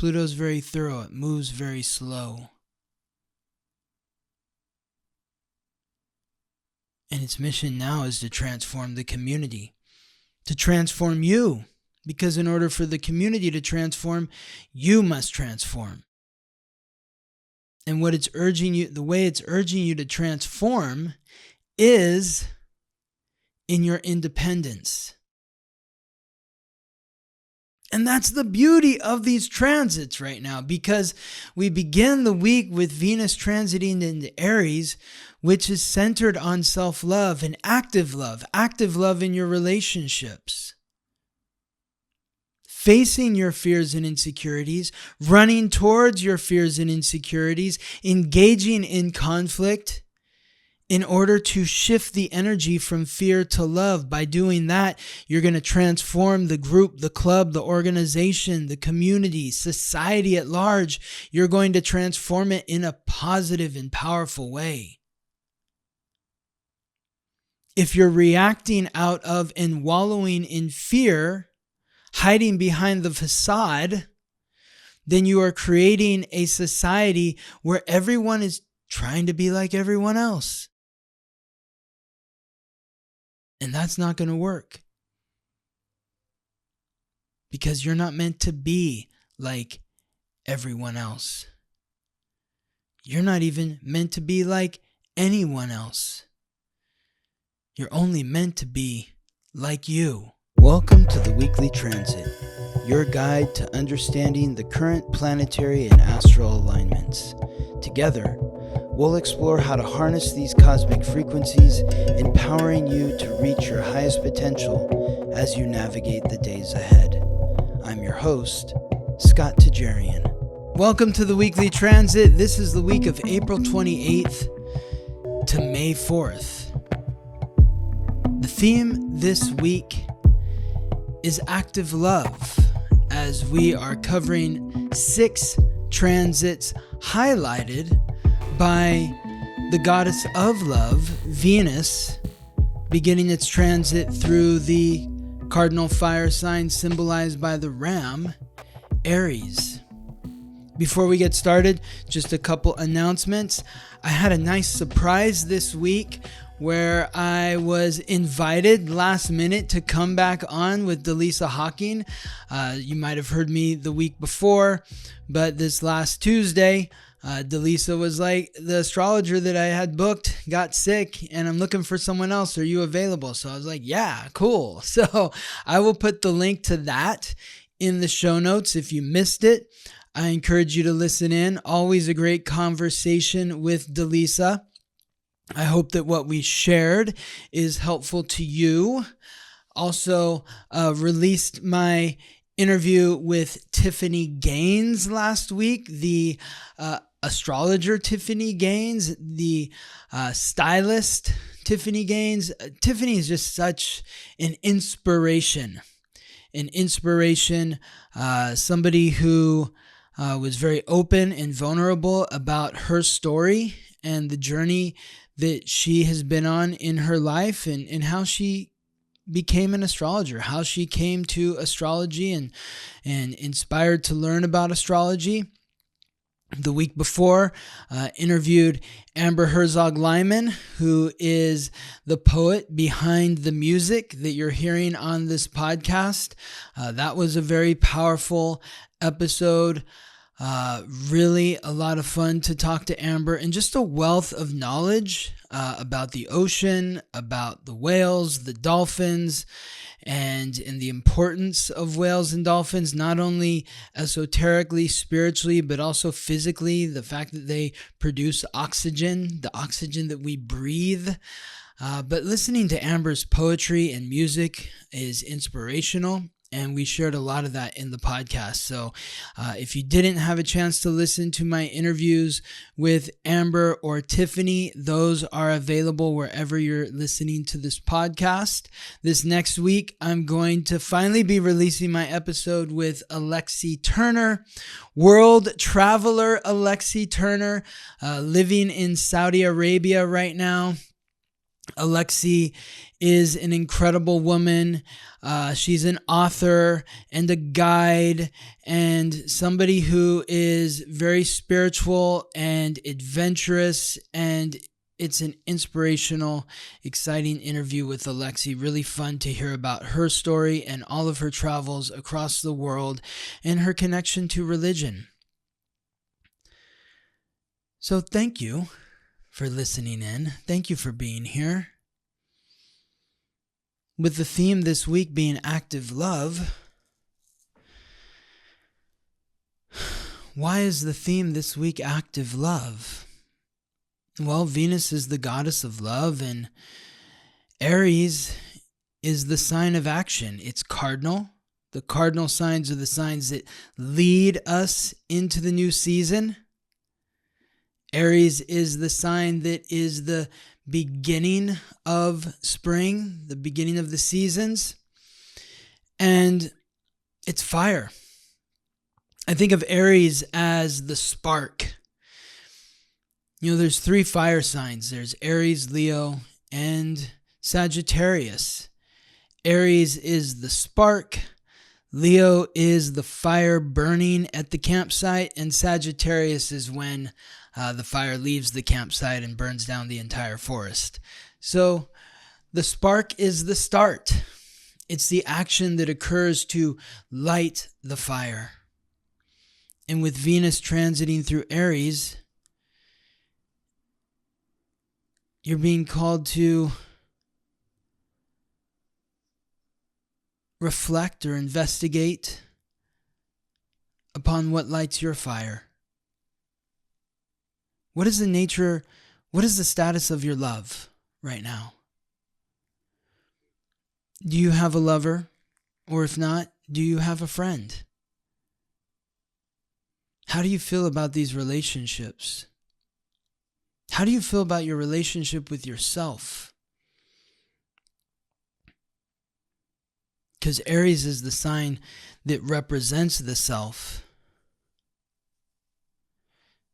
Pluto's very thorough. It moves very slow. And its mission now is to transform the community, to transform you. Because in order for the community to transform, you must transform. And what it's urging you, the way it's urging you to transform is in your independence. And that's the beauty of these transits right now, because we begin the week with Venus transiting into Aries, which is centered on self-love and active love in your relationships. Facing your fears and insecurities, running towards your fears and insecurities, engaging in conflict in order to shift the energy from fear to love. By doing that, you're going to transform the group, the club, the organization, the community, society at large. You're going to transform it in a positive and powerful way. If you're reacting out of and wallowing in fear, hiding behind the facade, then you are creating a society where everyone is trying to be like everyone else. And that's not going to work. Because you're not meant to be like everyone else. You're not even meant to be like anyone else. You're only meant to be like you. Welcome to the Weekly Transit, your guide to understanding the current planetary and astral alignments. Together, we'll explore how to harness these cosmic frequencies, empowering you to reach your highest potential as you navigate the days ahead. I'm your host, Scott Tajarian. Welcome to the Weekly Transit. This is the week of April 28th to May 4th. The theme this week is active love, as we are covering 6 transits highlighted by the goddess of love, Venus, beginning its transit through the cardinal fire sign symbolized by the ram, Aries. Before we get started, just a couple announcements. I had a nice surprise this week where I was invited last minute to come back on with Delisa Hawking. You might have heard me the week before, but this last Tuesday, Delisa was like, the astrologer that I had booked got sick and I'm looking for someone else. Are you available? So I was like, yeah, cool. So I will put the link to that in the show notes if you missed it. I encourage you to listen in. Always a great conversation with Delisa. I hope that what we shared is helpful to you. Also, released my interview with Tiffany Gaines last week, the astrologer Tiffany Gaines, the stylist Tiffany Gaines. Tiffany is just such an inspiration. Somebody who was very open and vulnerable about her story and the journey that she has been on in her life, and how she became an astrologer, how she came to astrology and inspired to learn about astrology. The week before, interviewed Amber Herzog-Lyman, who is the poet behind the music that you're hearing on this podcast. That was a very powerful episode. Really a lot of fun to talk to Amber, and just a wealth of knowledge about the ocean, about the whales, the dolphins, and the importance of whales and dolphins, not only esoterically, spiritually, but also physically. The fact that they produce oxygen, the oxygen that we breathe. But listening to Amber's poetry and music is inspirational. And we shared a lot of that in the podcast. So if you didn't have a chance to listen to my interviews with Amber or Tiffany, those are available wherever you're listening to this podcast. This next week, I'm going to finally be releasing my episode with Alexi Turner, world traveler Alexi Turner, living in Saudi Arabia right now. Alexi is an incredible woman. She's an author and a guide and somebody who is very spiritual and adventurous, and it's an inspirational, exciting interview with Alexi. Really fun to hear about her story and all of her travels across the world and her connection to religion. So thank you for listening in. Thank you for being here. With the theme this week being active love, why is the theme this week active love? Well, Venus is the goddess of love, and Aries is the sign of action. It's cardinal. The cardinal signs are the signs that lead us into the new season. Aries is the sign that is the beginning of spring, the beginning of the seasons, and it's fire. I think of Aries as the spark. There's 3 fire signs. There's Aries, Leo, and Sagittarius. Aries is the spark. Leo is the fire burning at the campsite, and Sagittarius is when the fire leaves the campsite and burns down the entire forest. So the spark is the start. It's the action that occurs to light the fire. And with Venus transiting through Aries, you're being called to reflect or investigate upon what lights your fire. What is the status of your love right now? Do you have a lover? Or if not, do you have a friend? How do you feel about these relationships? How do you feel about your relationship with yourself? Because Aries is the sign that represents the self.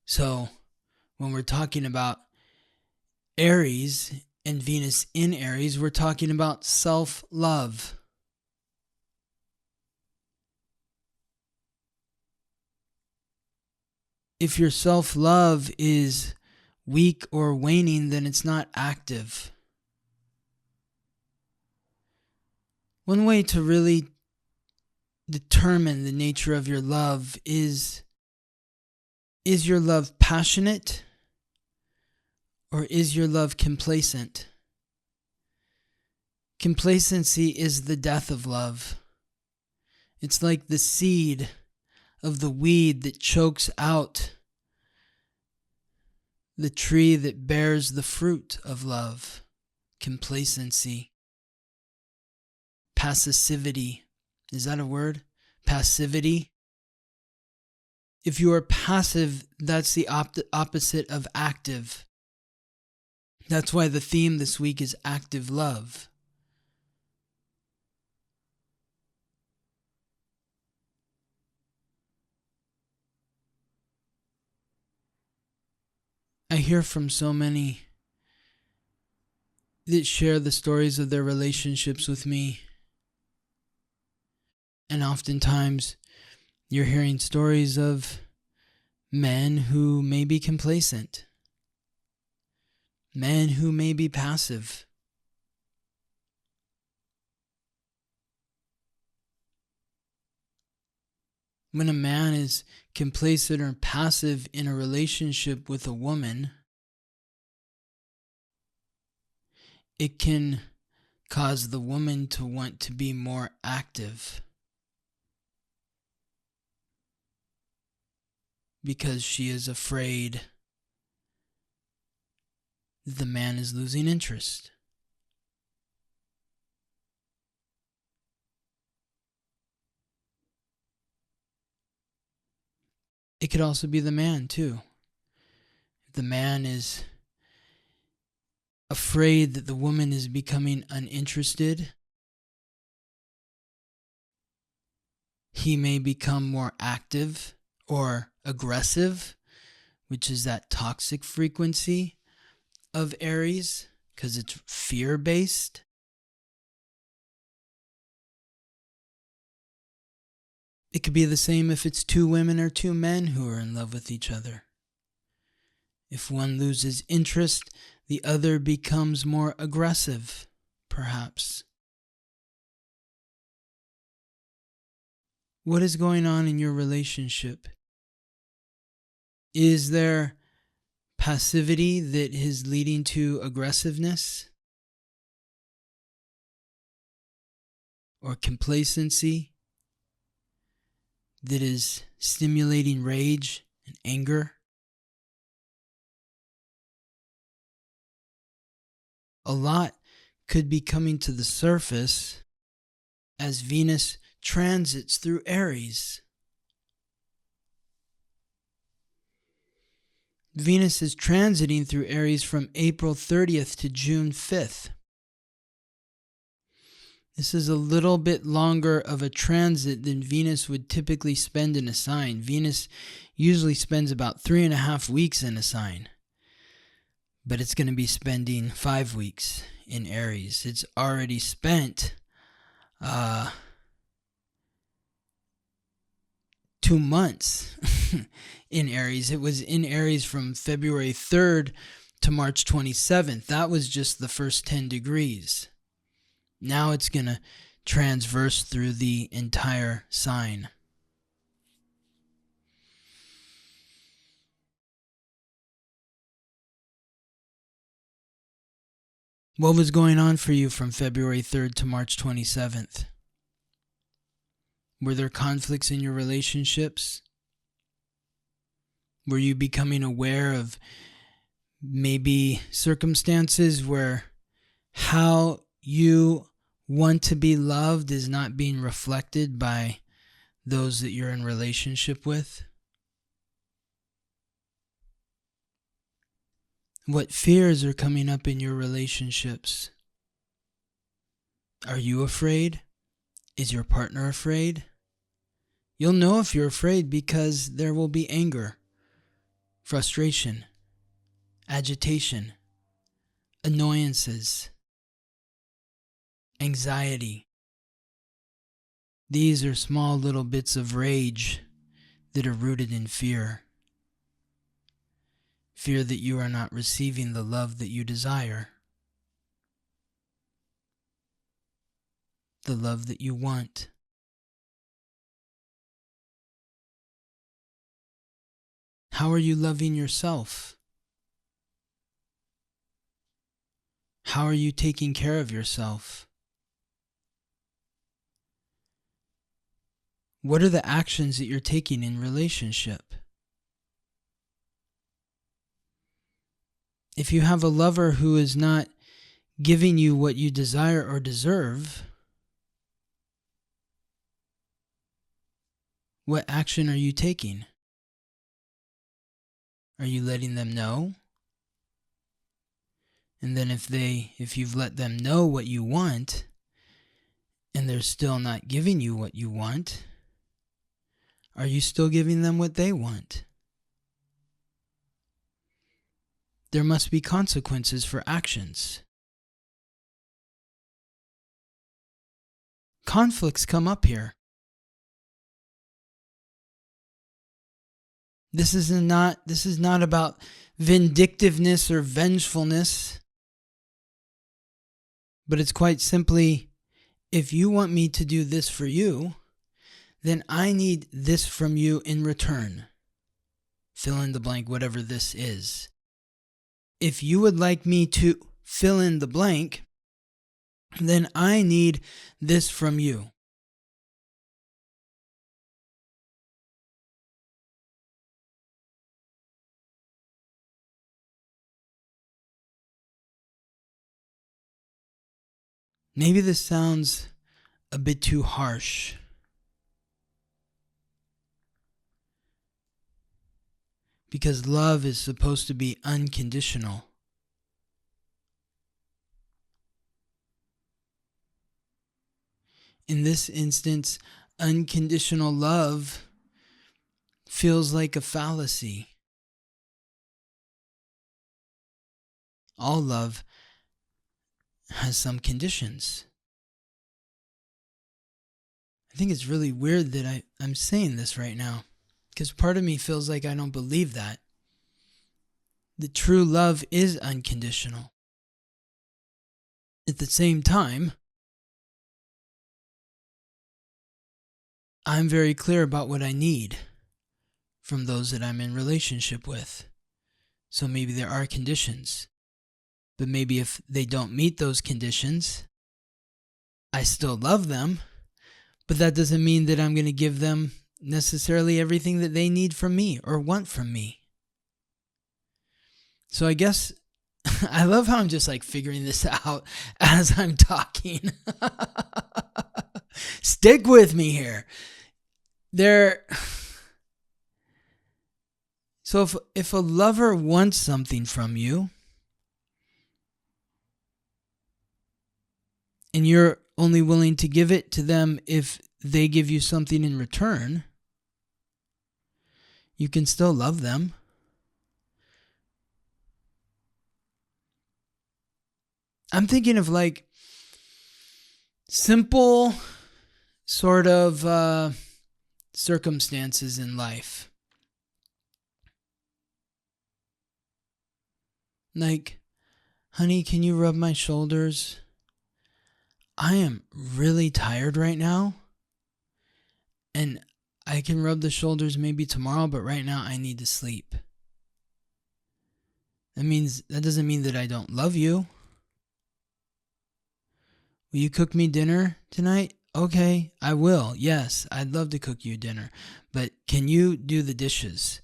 So, when we're talking about Aries and Venus in Aries, we're talking about self-love. If your self-love is weak or waning, then it's not active. One way to really determine the nature of your love is your love passionate? Or is your love complacent? Complacency is the death of love. It's like the seed of the weed that chokes out the tree that bears the fruit of love. Complacency. Passivity. Is that a word? Passivity. If you are passive, that's the opposite of active. That's why the theme this week is active love. I hear from so many that share the stories of their relationships with me. And oftentimes, you're hearing stories of men who may be complacent. Men who may be passive. When a man is complacent or passive in a relationship with a woman, it can cause the woman to want to be more active because she is afraid the man is losing interest. It could also be the man too. The man is afraid that the woman is becoming uninterested. He may become more active or aggressive, which is that toxic frequency of Aries, because it's fear-based. It could be the same if it's two women or two men who are in love with each other. If one loses interest, the other becomes more aggressive, perhaps. What is going on in your relationship? Is there passivity that is leading to aggressiveness? Or complacency that is stimulating rage and anger? A lot could be coming to the surface as Venus transits through Aries. Venus is transiting through Aries from April 30th to June 5th. This is a little bit longer of a transit than Venus would typically spend in a sign. Venus usually spends about 3.5 weeks in a sign, but it's going to be spending 5 weeks in Aries. It's already spent 2 months in Aries. It was in Aries from February 3rd to March 27th. That was just the first 10 degrees. Now it's going to transverse through the entire sign. What was going on for you from February 3rd to March 27th? Were there conflicts in your relationships? Were you becoming aware of maybe circumstances where how you want to be loved is not being reflected by those that you're in relationship with? What fears are coming up in your relationships? Are you afraid? Is your partner afraid? You'll know if you're afraid because there will be anger, frustration, agitation, annoyances, anxiety. These are small little bits of rage that are rooted in fear. Fear that you are not receiving the love that you desire, the love that you want. How are you loving yourself? How are you taking care of yourself? What are the actions that you're taking in relationship? If you have a lover who is not giving you what you desire or deserve, what action are you taking? Are you letting them know? And then if you've let them know what you want, and they're still not giving you what you want, are you still giving them what they want? There must be consequences for actions. Conflicts come up here. This is not about vindictiveness or vengefulness, but it's quite simply, if you want me to do this for you, then I need this from you in return. Fill in the blank, whatever this is. If you would like me to fill in the blank, then I need this from you. Maybe this sounds a bit too harsh. Because love is supposed to be unconditional. In this instance, unconditional love feels like a fallacy. All love has some conditions. I think it's really weird that I'm saying this right now, because part of me feels like I don't believe that. The true love is unconditional. At the same time, I'm very clear about what I need from those that I'm in relationship with. So maybe there are conditions. But maybe if they don't meet those conditions, I still love them. But that doesn't mean that I'm going to give them necessarily everything that they need from me or want from me. So I guess I love how I'm just like figuring this out as I'm talking. Stick with me here. So if a lover wants something from you, and you're only willing to give it to them if they give you something in return, you can still love them. I'm thinking of like simple sort of circumstances in life. Like, honey, can you rub my shoulders? I am really tired right now, and I can rub the shoulders maybe tomorrow, but right now I need to sleep. That doesn't mean that I don't love you. Will you cook me dinner tonight? Okay, I will. Yes, I'd love to cook you dinner. But can you do the dishes?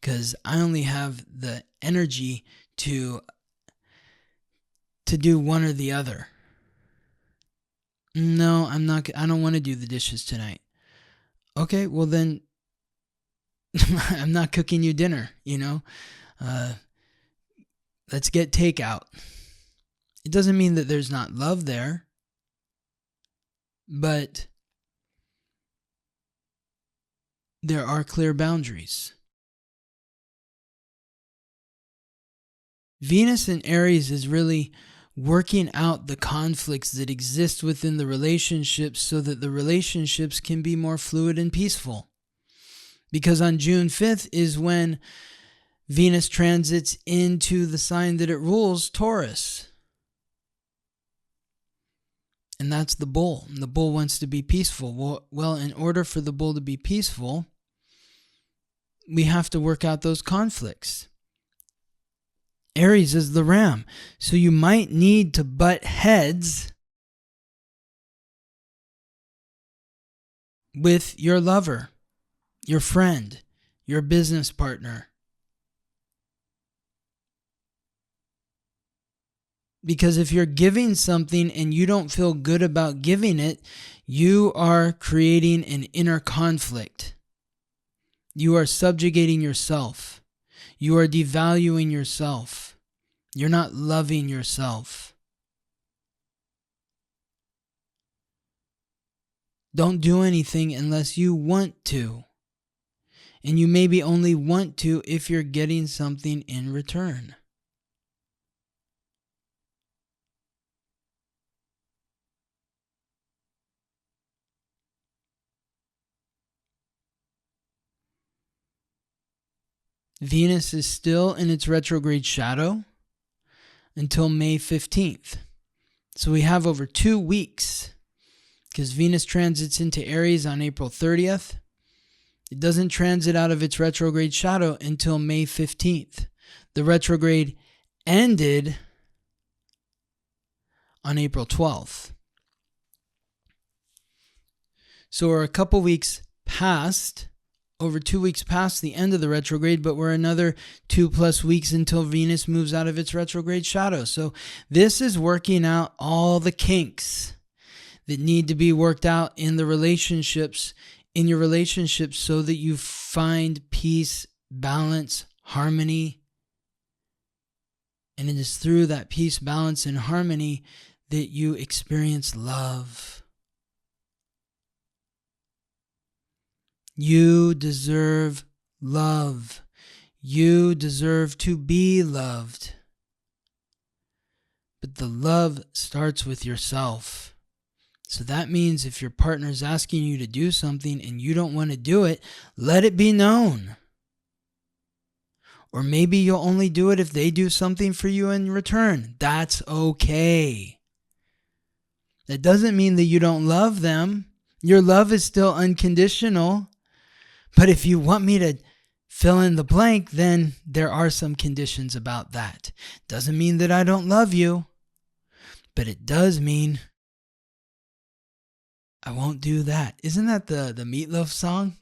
Because I only have the energy to do one or the other. No, I'm not. I don't want to do the dishes tonight. Okay, well then, I'm not cooking you dinner, Let's get takeout. It doesn't mean that there's not love there, but there are clear boundaries. Venus in Aries is really working out the conflicts that exist within the relationships so that the relationships can be more fluid and peaceful. Because on June 5th is when Venus transits into the sign that it rules, Taurus. And that's the bull. And the bull wants to be peaceful. Well, in order for the bull to be peaceful, we have to work out those conflicts. Aries is the ram. So you might need to butt heads with your lover, your friend, your business partner. Because if you're giving something and you don't feel good about giving it, you are creating an inner conflict. You are subjugating yourself. You are devaluing yourself. You're not loving yourself. Don't do anything unless you want to. And you maybe only want to if you're getting something in return. Venus is still in its retrograde shadow until May 15th. So we have over 2 weeks because Venus transits into Aries on April 30th. It doesn't transit out of its retrograde shadow until May 15th. The retrograde ended on April 12th. So we're a couple weeks past, over 2 weeks past the end of the retrograde, but we're another 2+ weeks until Venus moves out of its retrograde shadow. So this is working out all the kinks that need to be worked out in the relationships, in your relationships, so that you find peace, balance, harmony. And it is through that peace, balance, and harmony that you experience love. You deserve love. You deserve to be loved. But the love starts with yourself. So that means if your partner's asking you to do something and you don't want to do it, let it be known. Or maybe you'll only do it if they do something for you in return. That's okay. That doesn't mean that you don't love them. Your love is still unconditional. But if you want me to fill in the blank, then there are some conditions about that. Doesn't mean that I don't love you. But it does mean I won't do that. Isn't that the Meatloaf song?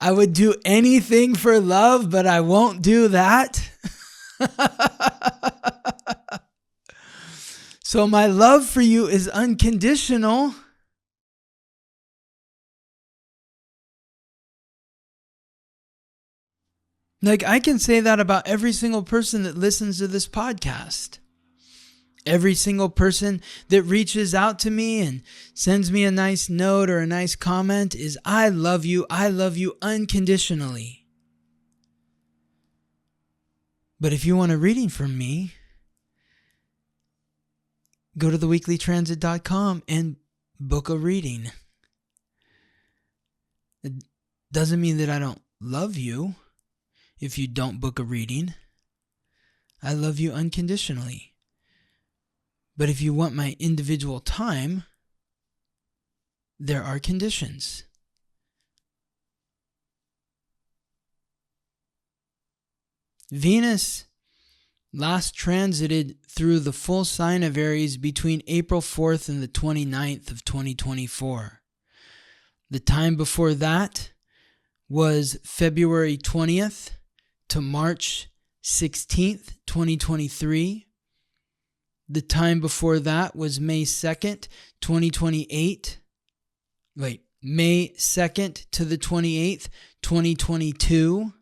I would do anything for love, but I won't do that. So my love for you is unconditional. Like, I can say that about every single person that listens to this podcast. Every single person that reaches out to me and sends me a nice note or a nice comment is, I love you unconditionally. But if you want a reading from me, go to theweeklytransit.com and book a reading. It doesn't mean that I don't love you if you don't book a reading. I love you unconditionally. But if you want my individual time, there are conditions. Venus last transited through the full sign of Aries between April 4th and the 29th of 2024. The time before that was February 20th to March 16th, 2023. The time before that was May 2nd, 2028. May 2nd to the 28th, 2022.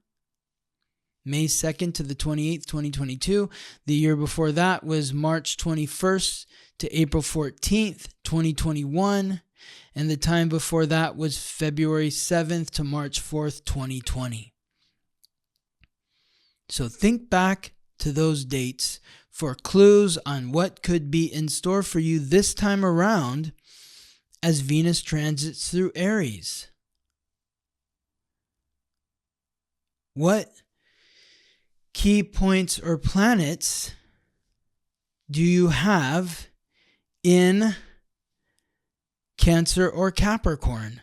May 2nd to the 28th, 2022. The year before that was March 21st to April 14th, 2021. And the time before that was February 7th to March 4th, 2020. So think back to those dates for clues on what could be in store for you this time around as Venus transits through Aries. What key points or planets do you have in Cancer or Capricorn?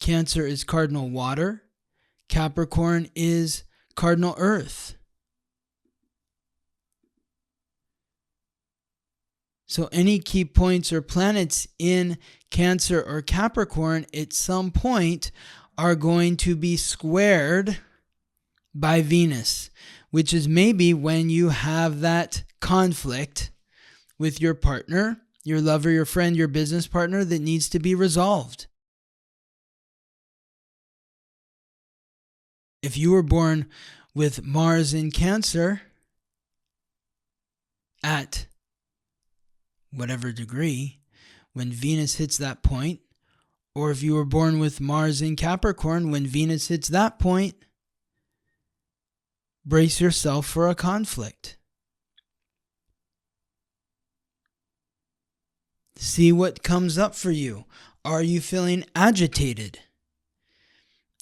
Cancer is cardinal water. Capricorn is cardinal earth. So any key points or planets in Cancer or Capricorn at some point are going to be squared by Venus, which is maybe when you have that conflict with your partner, your lover, your friend, your business partner that needs to be resolved. If you were born with Mars in Cancer at whatever degree, when Venus hits that point, or if you were born with Mars in Capricorn, when Venus hits that point, brace yourself for a conflict. See what comes up for you. Are you feeling agitated?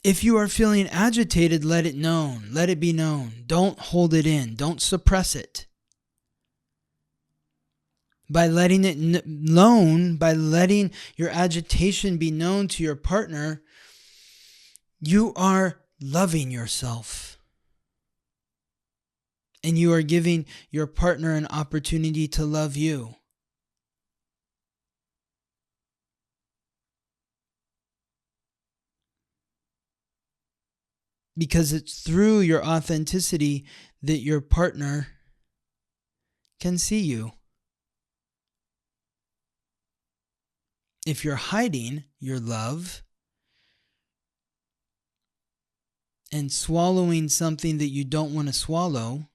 If you are feeling agitated, let it known. Let it be known. Don't hold it in. Don't suppress it. By letting it known, by letting your agitation be known to your partner, you are loving yourself. And you are giving your partner an opportunity to love you. Because it's through your authenticity that your partner can see you. If you're hiding your love and swallowing something that you don't want to swallow,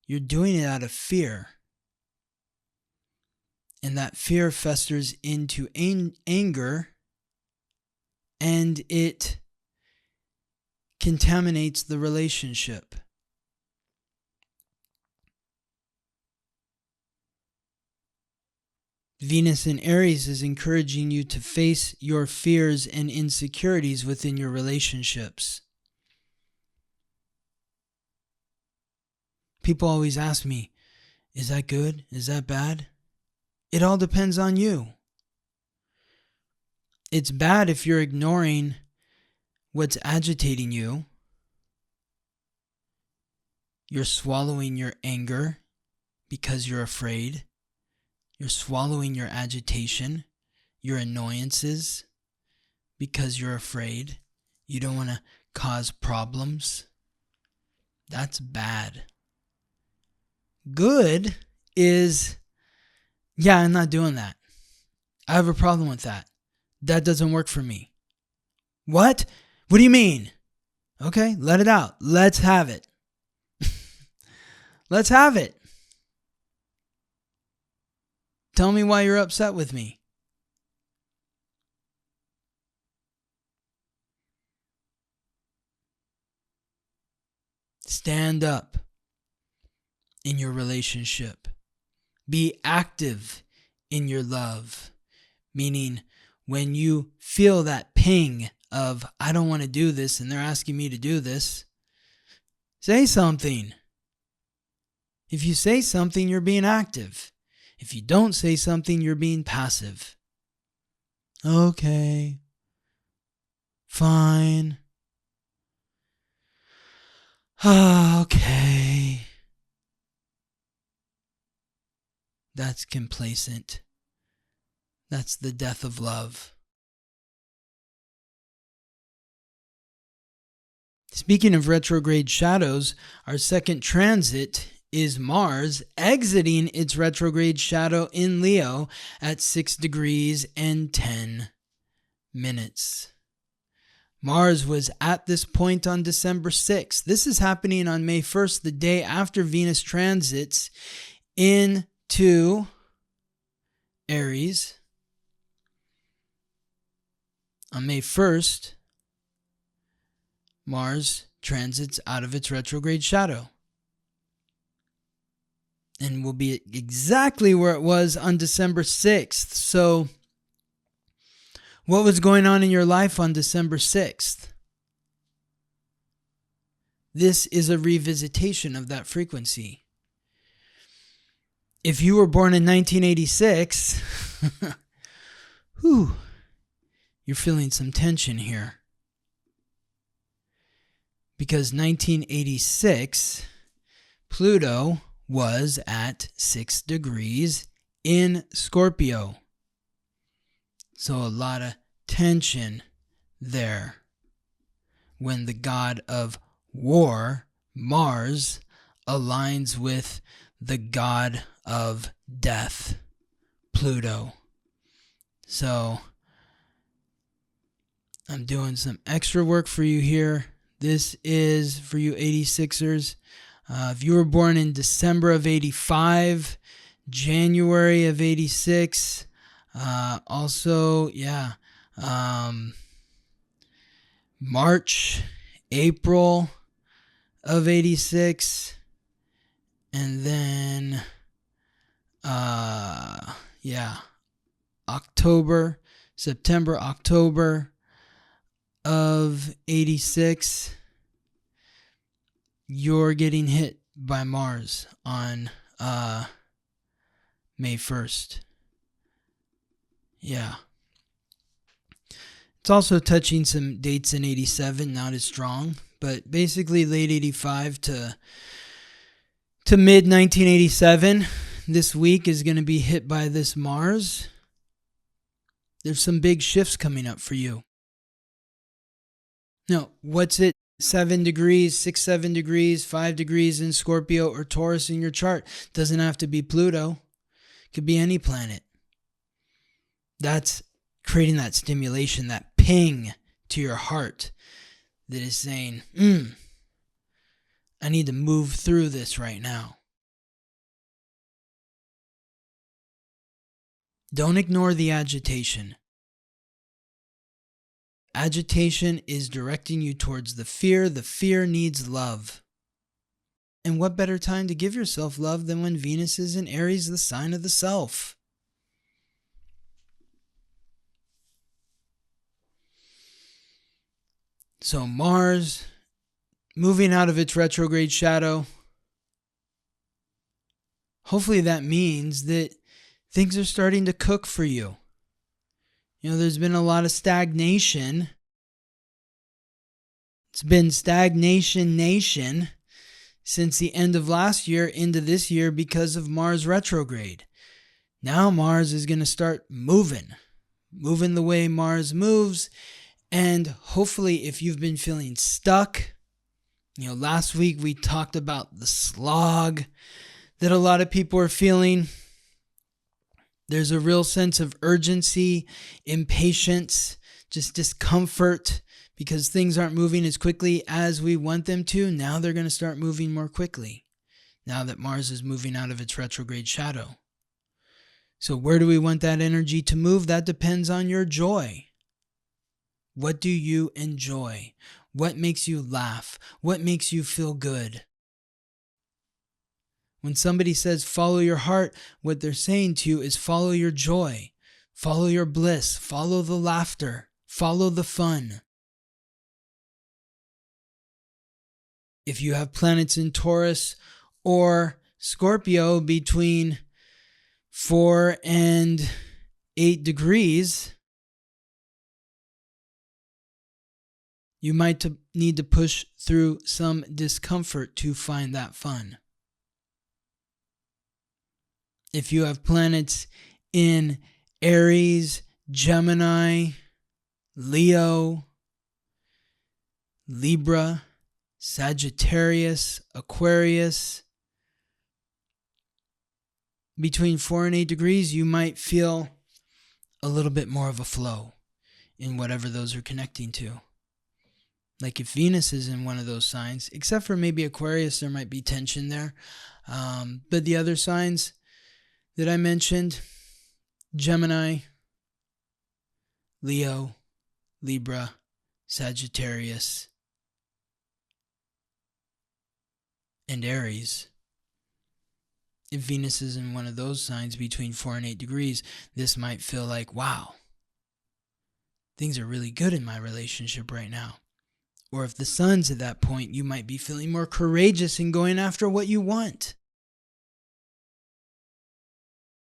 you're doing it out of fear. And that fear festers into anger, and it contaminates the relationship. Venus in Aries is encouraging you to face your fears and insecurities within your relationships. People always ask me, is that good? Is that bad? It all depends on you. It's bad if you're ignoring what's agitating you. You're swallowing your anger because you're afraid. You're swallowing your agitation, your annoyances, because you're afraid. You don't want to cause problems. That's bad. Good is, yeah, I'm not doing that. I have a problem with that. That doesn't work for me. What? What do you mean? Okay, let it out. Let's have it. Let's have it. Tell me why you're upset with me. Stand up in your relationship. Be active in your love. Meaning, when you feel that ping of, I don't want to do this and they're asking me to do this, say something. If you say something, you're being active. If you don't say something, you're being passive. Okay. Fine. Okay. That's complacent. That's the death of love. Speaking of retrograde shadows, our second transit is Mars exiting its retrograde shadow in Leo at 6 degrees and 10 minutes. Mars was at this point on December 6th. This is happening on May 1st, the day after Venus transits into Aries. On May 1st, Mars transits out of its retrograde shadow and will be exactly where it was on December 6th. So, what was going on in your life on December 6th? This is a revisitation of that frequency. If you were born in 1986, you're feeling some tension here. Because 1986, Pluto was at 6 degrees in Scorpio. So a lot of tension there when the god of war, Mars, aligns with the god of death, Pluto. So I'm doing some extra work for you here. This is for you 86ers. If you were born in December of 85, January of 86, March, April of 86, and then, September, October of 86, you're getting hit by Mars on May 1st. Yeah. It's also touching some dates in 87, not as strong, but basically late 85 to mid 1987. This week is going to be hit by this Mars. There's some big shifts coming up for you. Now, what's it? 7 degrees, 7 degrees, 5 degrees in Scorpio or Taurus in your chart. Doesn't have to be Pluto. It could be any planet. That's creating that stimulation, that ping to your heart that is saying, I need to move through this right now. Don't ignore the agitation. Agitation is directing you towards the fear. The fear needs love. And what better time to give yourself love than when Venus is in Aries, the sign of the self? So Mars moving out of its retrograde shadow. Hopefully that means that things are starting to cook for you. There's been a lot of stagnation. It's been stagnation nation since the end of last year into this year because of Mars retrograde. Now Mars is going to start moving the way Mars moves. And hopefully if you've been feeling stuck, last week we talked about the slog that a lot of people are feeling. There's a real sense of urgency, impatience, just discomfort because things aren't moving as quickly as we want them to. Now they're going to start moving more quickly now that Mars is moving out of its retrograde shadow. So where do we want that energy to move? That depends on your joy. What do you enjoy? What makes you laugh? What makes you feel good? When somebody says follow your heart, what they're saying to you is follow your joy, follow your bliss, follow the laughter, follow the fun. If you have planets in Taurus or Scorpio between 4 and 8 degrees, you might need to push through some discomfort to find that fun. If you have planets in Aries, Gemini, Leo, Libra, Sagittarius, Aquarius, between 4 and 8 degrees, you might feel a little bit more of a flow in whatever those are connecting to. Like if Venus is in one of those signs, except for maybe Aquarius, there might be tension there. But the other signs that I mentioned, Gemini, Leo, Libra, Sagittarius, and Aries. If Venus is in one of those signs between 4 and 8 degrees, this might feel like, wow, things are really good in my relationship right now. Or if the sun's at that point, you might be feeling more courageous in going after what you want.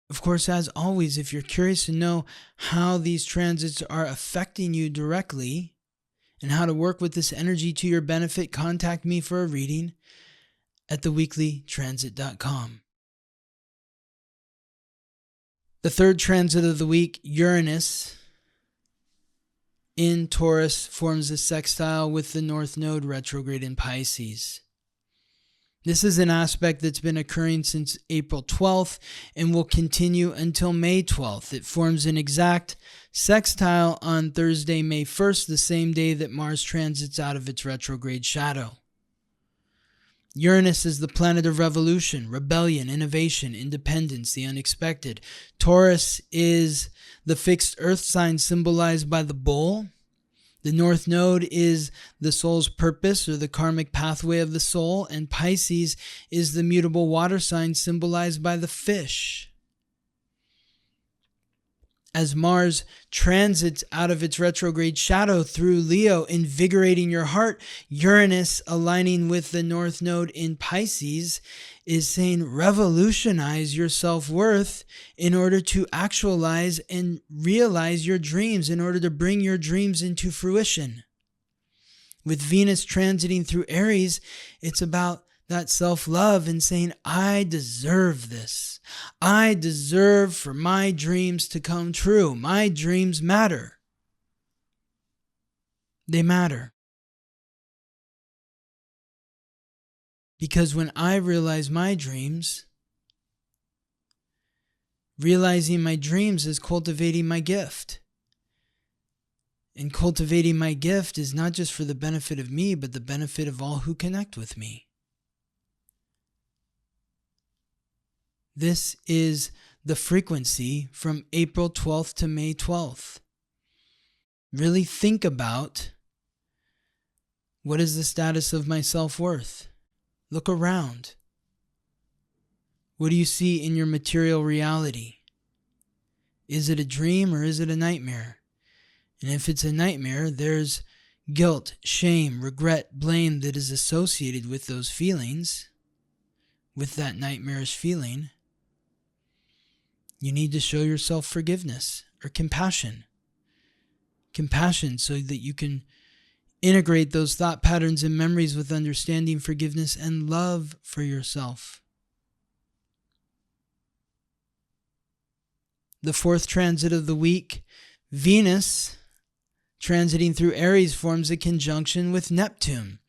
Of course, as always, if you're curious to know how these transits are affecting you directly and how to work with this energy to your benefit, contact me for a reading at theweeklytransit.com. The third transit of the week, Uranus in Taurus, forms a sextile with the North Node retrograde in Pisces. This is an aspect that's been occurring since April 12th and will continue until May 12th. It forms an exact sextile on Thursday, May 1st, the same day that Mars transits out of its retrograde shadow. Uranus is the planet of revolution, rebellion, innovation, independence, the unexpected. Taurus is the fixed earth sign symbolized by the bull. The North Node is the soul's purpose or the karmic pathway of the soul, and Pisces is the mutable water sign symbolized by the fish. As Mars transits out of its retrograde shadow through Leo, invigorating your heart, Uranus aligning with the North Node in Pisces is saying revolutionize your self-worth in order to actualize and realize your dreams, in order to bring your dreams into fruition. With Venus transiting through Aries, it's about that self-love and saying, I deserve this. I deserve for my dreams to come true. My dreams matter. They matter. Because when I realize my dreams, realizing my dreams is cultivating my gift. And cultivating my gift is not just for the benefit of me, but the benefit of all who connect with me. This is the frequency from April 12th to May 12th. Really think about what is the status of my self-worth. Look around. What do you see in your material reality? Is it a dream or is it a nightmare? And if it's a nightmare, there's guilt, shame, regret, blame that is associated with those feelings, with that nightmarish feeling, you need to show yourself forgiveness or compassion. Compassion so that you can integrate those thought patterns and memories with understanding, forgiveness, and love for yourself. The fourth transit of the week, Venus, transiting through Aries, forms a conjunction with Neptune,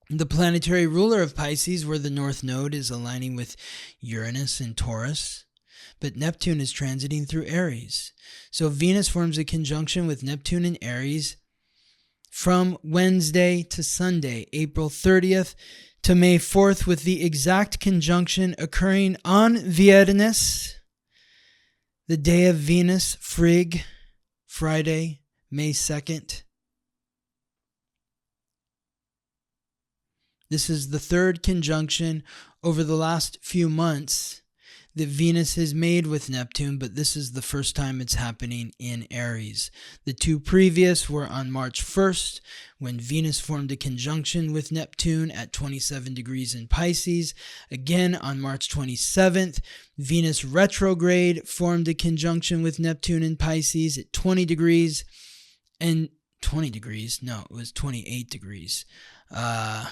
the planetary ruler of Pisces, where the North Node is aligning with Uranus and Taurus. But Neptune is transiting through Aries. So Venus forms a conjunction with Neptune and Aries from Wednesday to Sunday, April 30th to May 4th, with the exact conjunction occurring on Viernes, the day of Venus, Frigg, Friday, May 2nd. This is the third conjunction over the last few months that Venus has made with Neptune, but this is the first time it's happening in Aries. The two previous were on March 1st, when Venus formed a conjunction with Neptune at 27 degrees in Pisces. Again, on March 27th, Venus retrograde formed a conjunction with Neptune in Pisces at 20 degrees. And 20 degrees? No, it was 28 degrees. And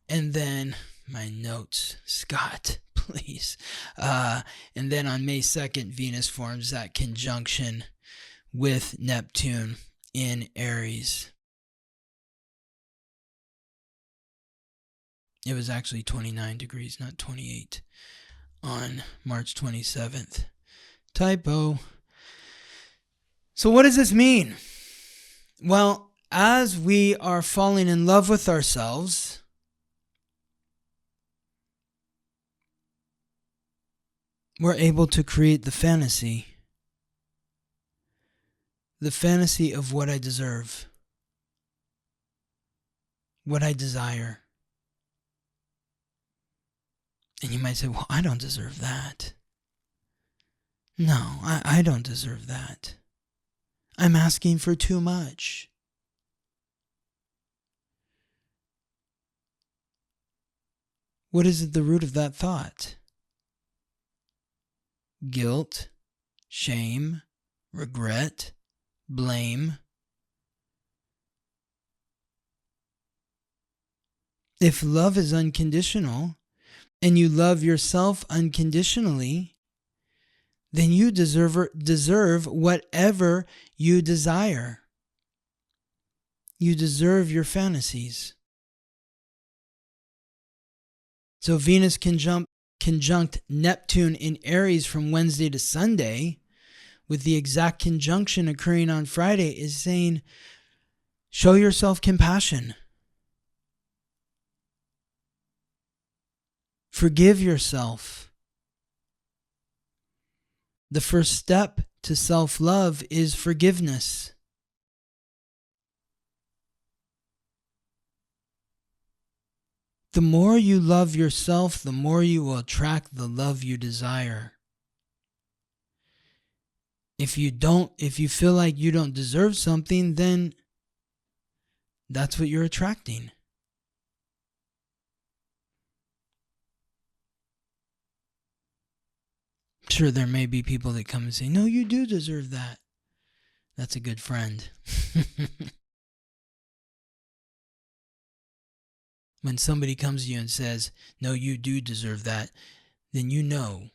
then, my notes, Scott, please. And then on May 2nd, Venus forms that conjunction with Neptune in Aries. It was actually 29 degrees, not 28, on March 27th. Typo. So what does this mean? Well, as we are falling in love with ourselves, we're able to create the fantasy of what I deserve, what I desire. And you might say, well, I don't deserve that. No, I don't deserve that. I'm asking for too much. What is at the root of that thought? Guilt, shame, regret, blame. If love is unconditional and you love yourself unconditionally, then you deserve whatever you desire. You deserve your fantasies. So Venus conjunct Neptune in Aries from Wednesday to Sunday, with the exact conjunction occurring on Friday, is saying, show yourself compassion. Forgive yourself. The first step to self-love is forgiveness. The more you love yourself, the more you will attract the love you desire. If you feel like you don't deserve something, then that's what you're attracting. Sure, there may be people that come and say, no, you do deserve that. That's a good friend. When somebody comes to you and says, no, you do deserve that, then you know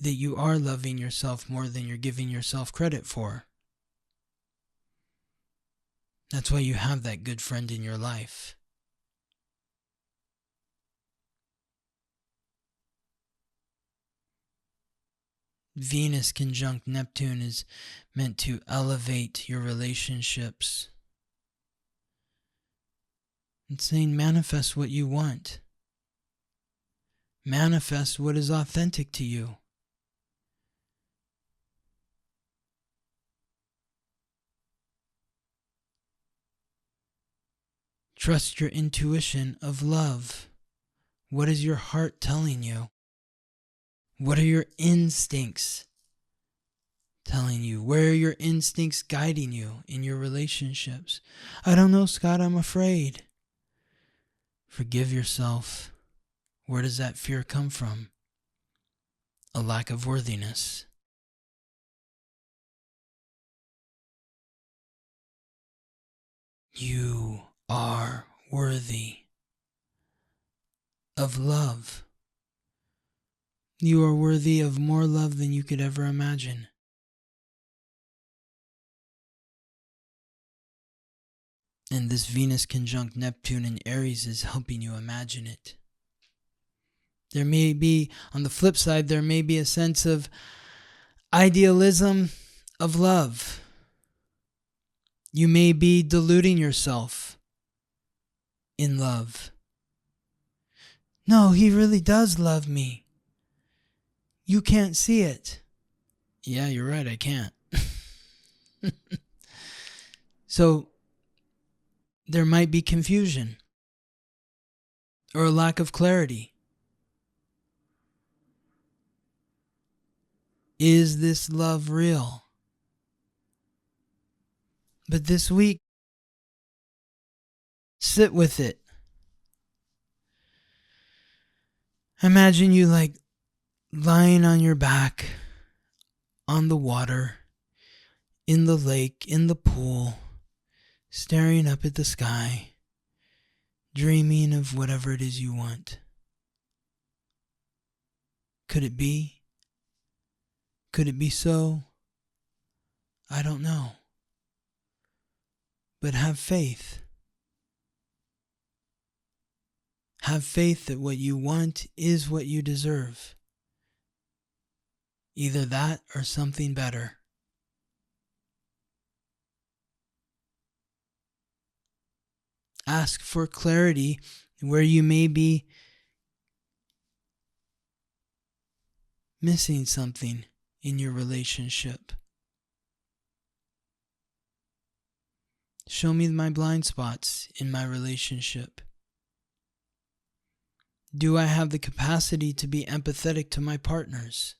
that you are loving yourself more than you're giving yourself credit for. That's why you have that good friend in your life. Venus conjunct Neptune is meant to elevate your relationships. It's saying manifest what you want. Manifest what is authentic to you. Trust your intuition of love. What is your heart telling you? What are your instincts telling you? Where are your instincts guiding you in your relationships? I don't know, Scott, I'm afraid. Forgive yourself. Where does that fear come from? A lack of worthiness. You are worthy of love. You are worthy of more love than you could ever imagine. And this Venus conjunct Neptune in Aries is helping you imagine it. There may be, on the flip side, there may be a sense of idealism of love. You may be deluding yourself in love. No, he really does love me. You can't see it. Yeah, you're right, I can't. So, there might be confusion or a lack of clarity. Is this love real? But this week, sit with it. Imagine you lying on your back on the water, in the lake, in the pool, staring up at the sky, dreaming of whatever it is you want. Could it be? Could it be so? I don't know. But have faith. Have faith that what you want is what you deserve. Either that or something better. Ask for clarity where you may be missing something in your relationship. Show me my blind spots in my relationship. Do I have the capacity to be empathetic to my partners?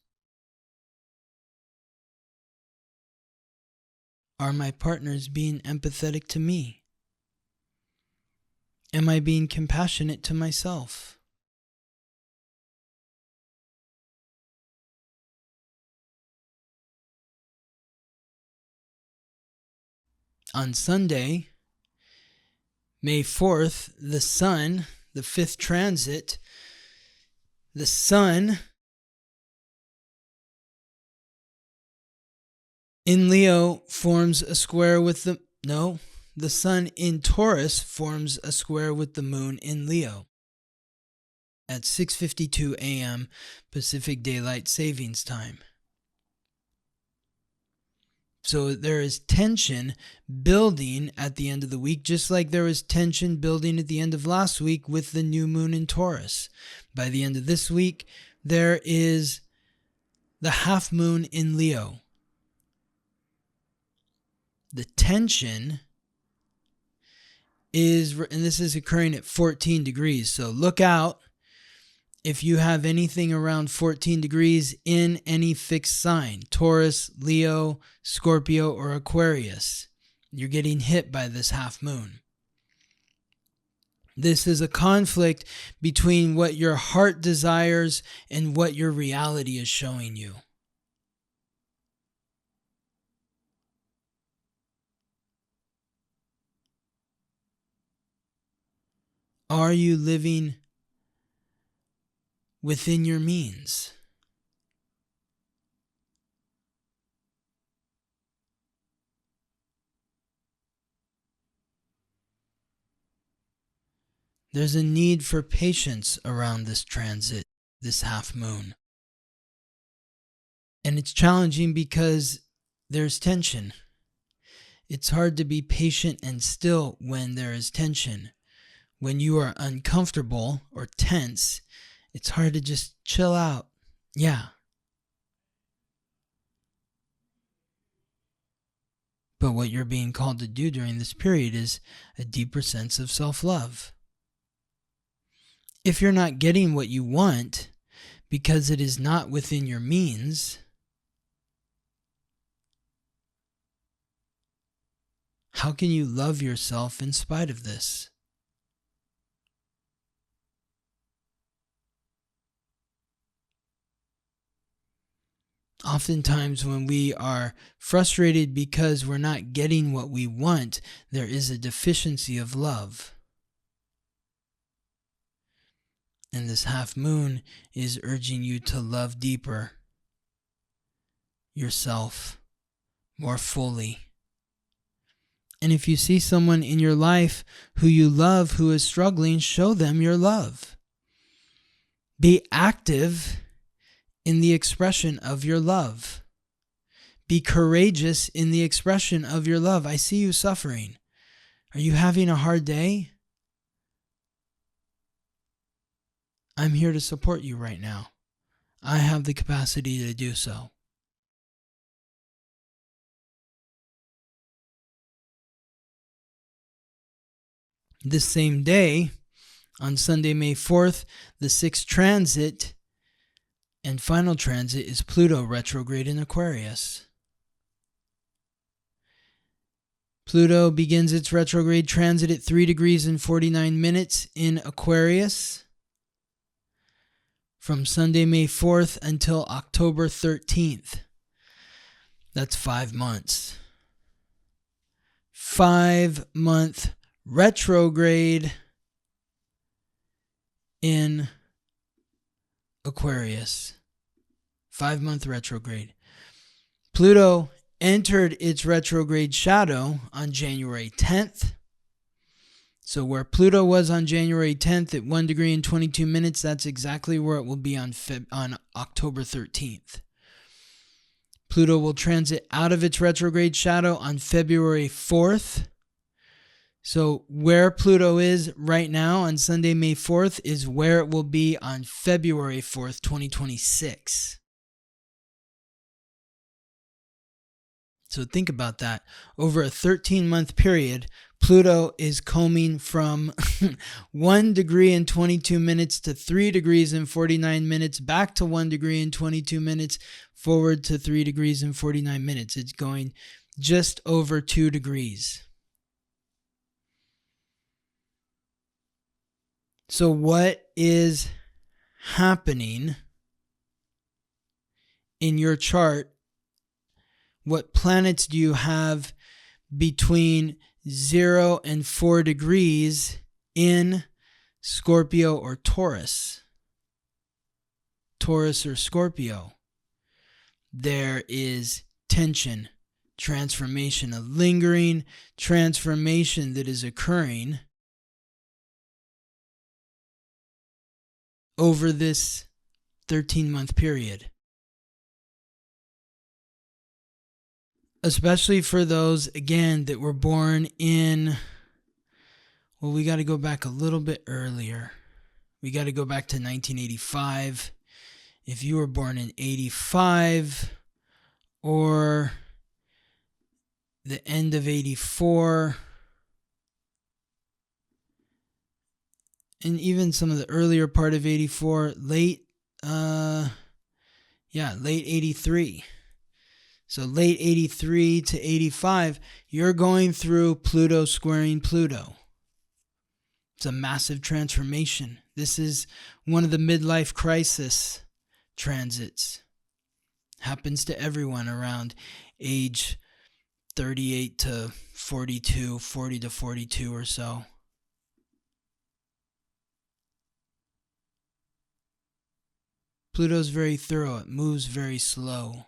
Are my partners being empathetic to me? Am I being compassionate to myself? On Sunday, May 4th, the Sun, the 5th transit, the Sun in Leo forms a square with the Sun in Taurus forms a square with the Moon in Leo at 6:52 a.m. Pacific Daylight Savings Time. So there is tension building at the end of the week, just like there was tension building at the end of last week with the new moon in Taurus. By the end of this week, there is the half moon in Leo. The tension is, and this is occurring at 14 degrees, so look out if you have anything around 14 degrees in any fixed sign, Taurus, Leo, Scorpio, or Aquarius. You're getting hit by this half moon. This is a conflict between what your heart desires and what your reality is showing you. Are you living within your means? There's a need for patience around this transit, this half moon. And it's challenging because there's tension. It's hard to be patient and still when there is tension. When you are uncomfortable or tense, it's hard to just chill out. Yeah. But what you're being called to do during this period is a deeper sense of self-love. If you're not getting what you want because it is not within your means, how can you love yourself in spite of this? Oftentimes when we are frustrated because we're not getting what we want, there is a deficiency of love. And this half moon is urging you to love deeper yourself more fully. And if you see someone in your life who you love who is struggling, show them your love. Be active in the expression of your love. Be courageous in the expression of your love. I see you suffering. Are you having a hard day? I'm here to support you right now. I have the capacity to do so. This same day, on Sunday, May 4th, the 6th transit and final transit is Pluto retrograde in Aquarius. Pluto begins its retrograde transit at 3 degrees and 49 minutes in Aquarius from Sunday, May 4th until October 13th. That's 5 months. 5-month retrograde in Aquarius. 5-month retrograde. Pluto entered its retrograde shadow on January 10th. So where Pluto was on January 10th at 1 degree and 22 minutes, that's exactly where it will be on October 13th. Pluto will transit out of its retrograde shadow on February 4th. So where Pluto is right now on Sunday, May 4th is where it will be on February 4th, 2026. So think about that. Over a 13-month period, Pluto is combing from 1 degree and 22 minutes to 3 degrees and 49 minutes, back to 1 degree and 22 minutes, forward to 3 degrees and 49 minutes. It's going just over 2 degrees. So what is happening in your chart? What planets do you have between 0 and 4 degrees in Scorpio or Taurus? Taurus or Scorpio. There is tension, transformation, a lingering transformation that is occurring over this 13-month period. Especially for those, again, that were born in, well, we got to go back a little bit earlier. We got to go back to 1985. If you were born in 85 or the end of 84, and even some of the earlier part of 84, late 83. So late 83 to 85, you're going through Pluto squaring Pluto. It's a massive transformation. This is one of the midlife crisis transits. Happens to everyone around age 38 to 42, 40 to 42 or so. Pluto's very thorough. It moves very slow.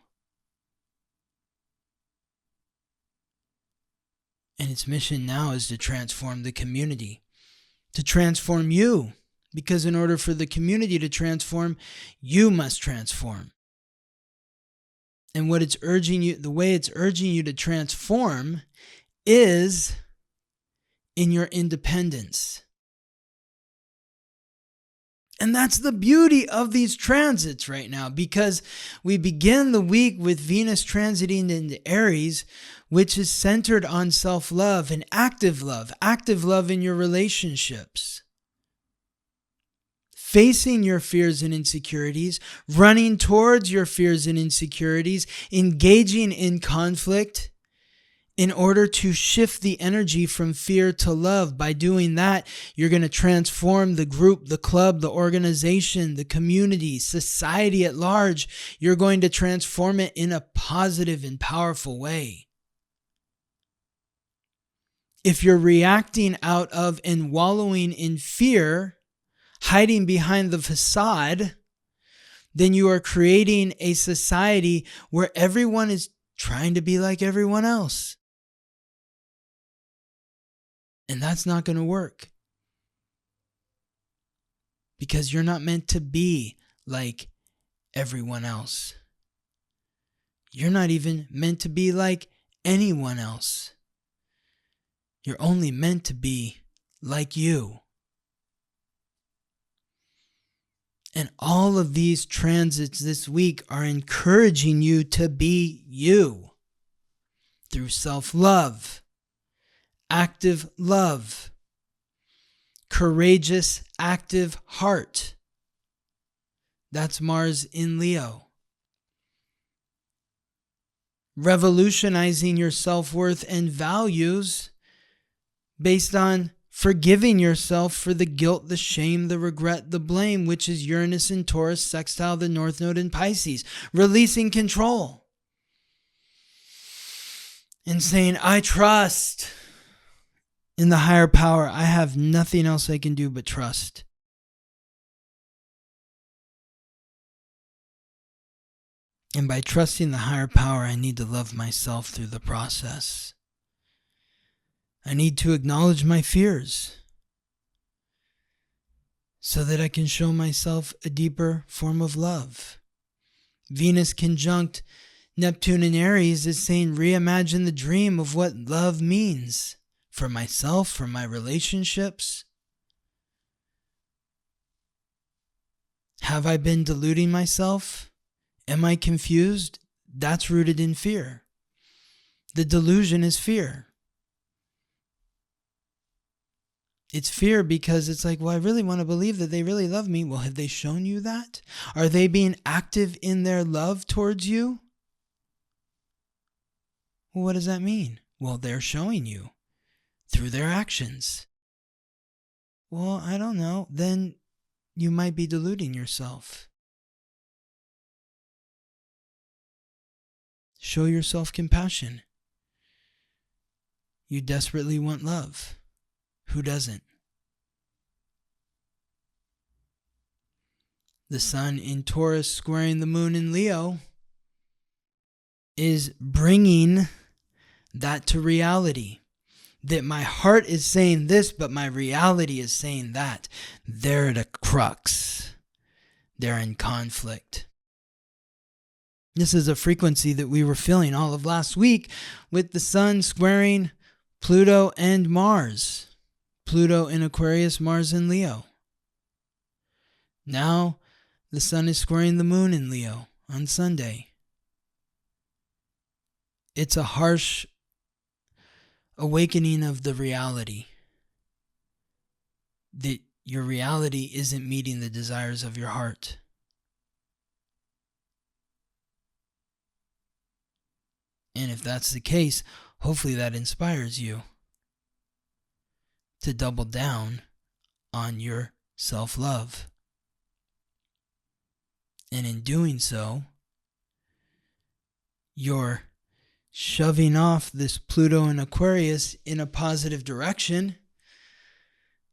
And its mission now is to transform the community, to transform you. Because in order for the community to transform, you must transform. And what it's urging you, the way it's urging you to transform is in your independence. And that's the beauty of these transits right now, because we begin the week with Venus transiting into Aries, which is centered on self-love and active love in your relationships. Facing your fears and insecurities, running towards your fears and insecurities, engaging in conflict in order to shift the energy from fear to love. By doing that, you're going to transform the group, the club, the organization, the community, society at large. You're going to transform it in a positive and powerful way. If you're reacting out of and wallowing in fear, hiding behind the facade, then you are creating a society where everyone is trying to be like everyone else. And that's not going to work. Because you're not meant to be like everyone else. You're not even meant to be like anyone else. You're only meant to be like you. And all of these transits this week are encouraging you to be you through self-love, active love, courageous, active heart. That's Mars in Leo. Revolutionizing your self-worth and values based on forgiving yourself for the guilt, the shame, the regret, the blame, which is Uranus in Taurus, Sextile, the North Node in Pisces. Releasing control. And saying, I trust in the higher power. I have nothing else I can do but trust. And by trusting the higher power, I need to love myself through the process. I need to acknowledge my fears so that I can show myself a deeper form of love. Venus conjunct Neptune in Aries is saying reimagine the dream of what love means for myself, for my relationships. Have I been deluding myself? Am I confused? That's rooted in fear. The delusion is fear. It's fear because it's like, well, I really want to believe that they really love me. Well, have they shown you that? Are they being active in their love towards you? Well, what does that mean? Well, they're showing you through their actions. Well, I don't know. Then you might be deluding yourself. Show yourself compassion. You desperately want love. Who doesn't? The sun in Taurus squaring the moon in Leo is bringing that to reality. That my heart is saying this, but my reality is saying that. They're at a crux. They're in conflict. This is a frequency that we were feeling all of last week with the sun squaring Pluto and Mars. Pluto in Aquarius, Mars in Leo. Now the sun is squaring the moon in Leo on Sunday. It's a harsh awakening of the reality. That your reality isn't meeting the desires of your heart. And if that's the case, hopefully that inspires you to double down on your self-love. And in doing so, you're shoving off this Pluto and Aquarius in a positive direction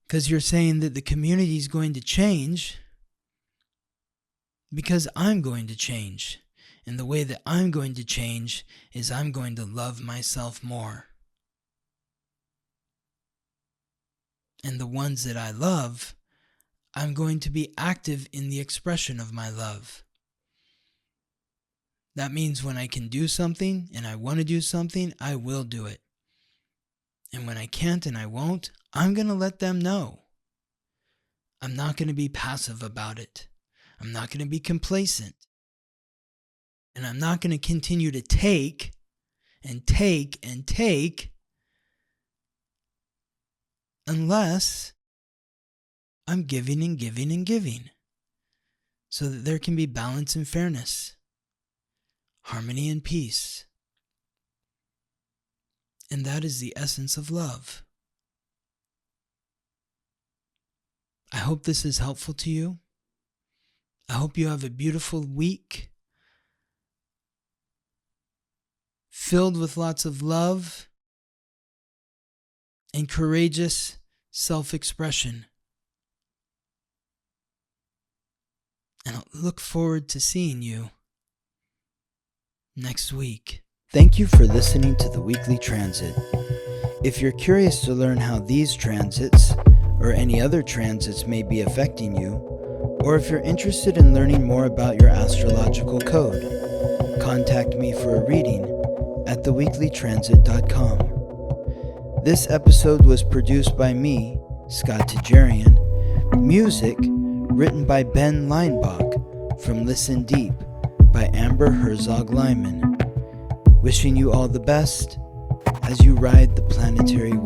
because you're saying that the community is going to change because I'm going to change. And the way that I'm going to change is I'm going to love myself more. And the ones that I love, I'm going to be active in the expression of my love. That means when I can do something and I want to do something, I will do it. And when I can't and I won't, I'm going to let them know. I'm not going to be passive about it. I'm not going to be complacent. And I'm not going to continue to take and take and take unless I'm giving and giving and giving so that there can be balance and fairness, harmony and peace. And that is the essence of love. I hope this is helpful to you. I hope you have a beautiful week filled with lots of love and courageous self-expression. And I'll look forward to seeing you next week. Thank you for listening to the weekly transit. If you're curious to learn how these transits or any other transits may be affecting you, or if you're interested in learning more about your astrological code, contact me for a reading at theweeklytransit.com. This episode was produced by me, Scott Tajarian. Music written by Ben Leinbach from Listen Deep by Amber Herzog Lyman. Wishing you all the best as you ride the planetary